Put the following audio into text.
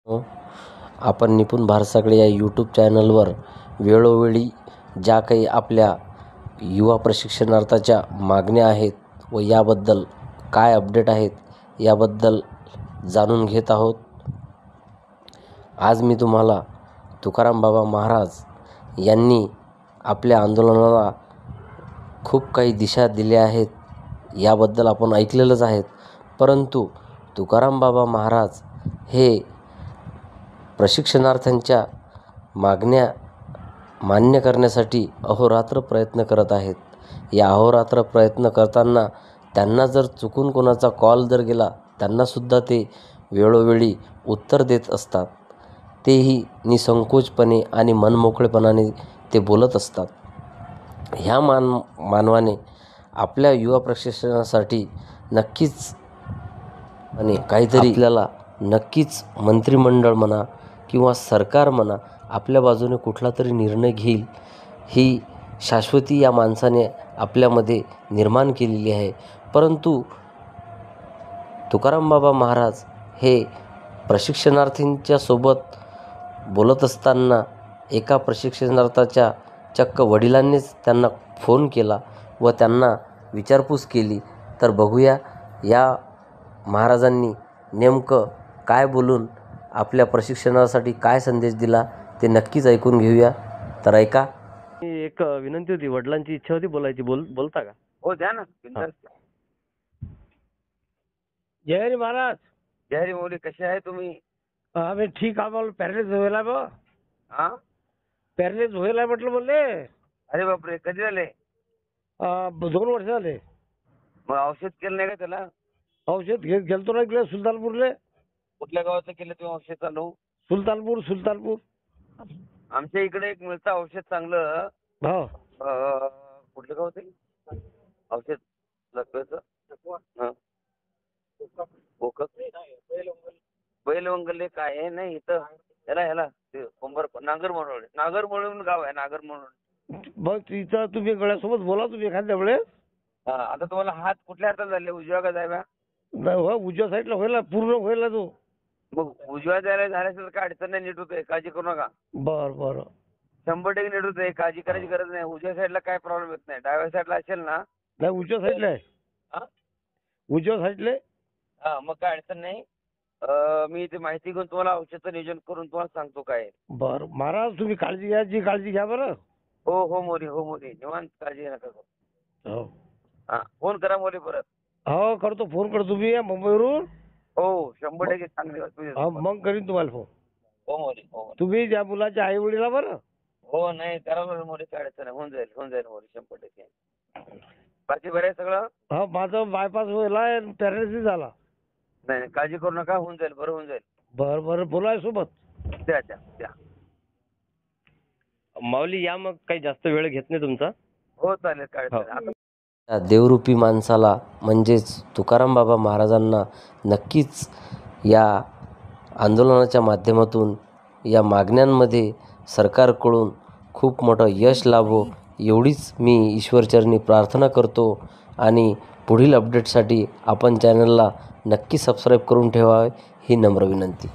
हो, आपण निपुण भारसाकडे या यूट्यूब चॅनलवर वेळोवेळी ज्या काही आपल्या युवा प्रशिक्षणार्थाच्या मागण्या आहेत व याबद्दल काय अपडेट आहेत याबद्दल जाणून घेत आहोत. आज मी तुम्हाला तुकाराम बाबा महाराज यांनी आपल्या आंदोलनाला खूप काही दिशा दिल्या आहेत याबद्दल आपण ऐकलेलंच आहेत. परंतु तुकाराम बाबा महाराज हे प्रशिक्षणार्थ्यांच्या मागण्या मान्य करण्यासाठी अहोरात्र प्रयत्न करत आहेत. या अहोरात्र प्रयत्न करताना त्यांना जर चुकून कोणाचा कॉल जर गेला त्यांनासुद्धा ते वेळोवेळी उत्तर देत असतात. तेही निसंकोचपणे आणि मनमोकळेपणाने ते बोलत असतात. ह्या मानवाने आपल्या युवा प्रशिक्षणासाठी नक्कीच आणि काहीतरी आपल्याला नक्कीच मंत्रिमंडळ म्हणा किंवा सरकार म्हणा आपल्या बाजूने कुठला तरी निर्णय घेईल ही शाश्वती या माणसाने आपल्यामध्ये निर्माण केलेली आहे. परंतु तुकाराम बाबा महाराज हे प्रशिक्षणार्थींच्या सोबत बोलत असताना एका प्रशिक्षणार्थाच्या चक्क वडिलांनीच त्यांना फोन केला व त्यांना विचारपूस केली. तर बघूया या महाराजांनी नेमकं काय बोलून आपल्या प्रशिक्षणासाठी काय संदेश दिला ते नक्कीच ऐकून घेऊया. तर ऐका. एक विनंती होती, वडिलांची इच्छा होती बोलायची. बोलता का? हो द्या ना. जय हरी महाराज. जय हरी मौली. कसे आहे तुम्ही? आम्ही ठीक. आम्हाला पॅरलेस व्हायला बा. हा, पॅरलेस व्हायला म्हटलं बोलले. अरे बापरे, कधी झाले? 2 वर्ष झाले. मग औषध केलं नाही का त्याला? औषध गेलतो ना इकडे सुलतानपूरले. कुठल्या गावाचं केलं तुम्ही औषध चालू? सुलतानपूर. आमच्या इकडे एक मिळतं औषध चांगलं. हो. कुठलं गाव ते औषध लकवाचं? बैलवंगले काय आहे नाही इथं ह्याला नागर म्हणून गाव आहे. नागर म्हणून. मग तिथं तुम्ही गळ्यासोबत बोला तुम्ही एखाद्या वेळेस. आता तुम्हाला हात कुठल्या हातात झाले? उजव्या का जाव्या? नाही हो, उजव्या साईडला व्हायला पूर्ण व्हायला तो. मग उजव्या जायला झाल्यास काय अडचण नाही, नीट होतोय, काळजी करू नका. बरं 100% नीट होतोय, काळजी करायची गरज नाही. उजव्या साईडला काय प्रॉब्लेम येत नाही. डाव्या साईडला असेल ना? नाही, उजव्या साईडला आहे. उजव्या साईडला. हा, मग काय अडचण नाही. मी इथे माहिती घेऊन तुम्हाला औषधाचं नियोजन करून तुम्हाला सांगतो काय. बरं महाराज, तुम्ही काळजी घ्या बरं. हो मोदी निवांत, काळजी नका करू. हो. हा, फोन करा मोदी परत. हो करतो, फोन करतो तुम्ही या मुंबईवरून. हो 100% चांगली. मग करीन तुम्हाला फोन. हो मोदी. हो तुम्ही त्या मुलाच्या आई वडीला बरं. हो नाही करा मोदी, काय अडचण नाही. होऊन जाईल मोदी 100%. बाकी बरं आहे सगळं? हा, माझं बायपास व्हायला पॅरालिसिस झाला. नाही काळजी करू नका, होऊन जाईल, बरं होऊन जाईल. बरं बोलाय सोबत. द्या. माऊली या, मग काही जास्त वेळ घेत नाही तुमचा. हो चालेल, काय अडचण. त्या देवरूपी माणसाला म्हणजेच तुकाराम बाबा महाराजांना नक्कीच या आंदोलनाच्या माध्यमातून या मागण्यांमध्ये सरकारकडून खूप मोठं यश लाभो एवढीच मी ईश्वरचरणी प्रार्थना करतो. आणि पुढील अपडेटसाठी आपण चॅनलला नक्की सबस्क्राईब करून ठेवावे ही नम्र विनंती.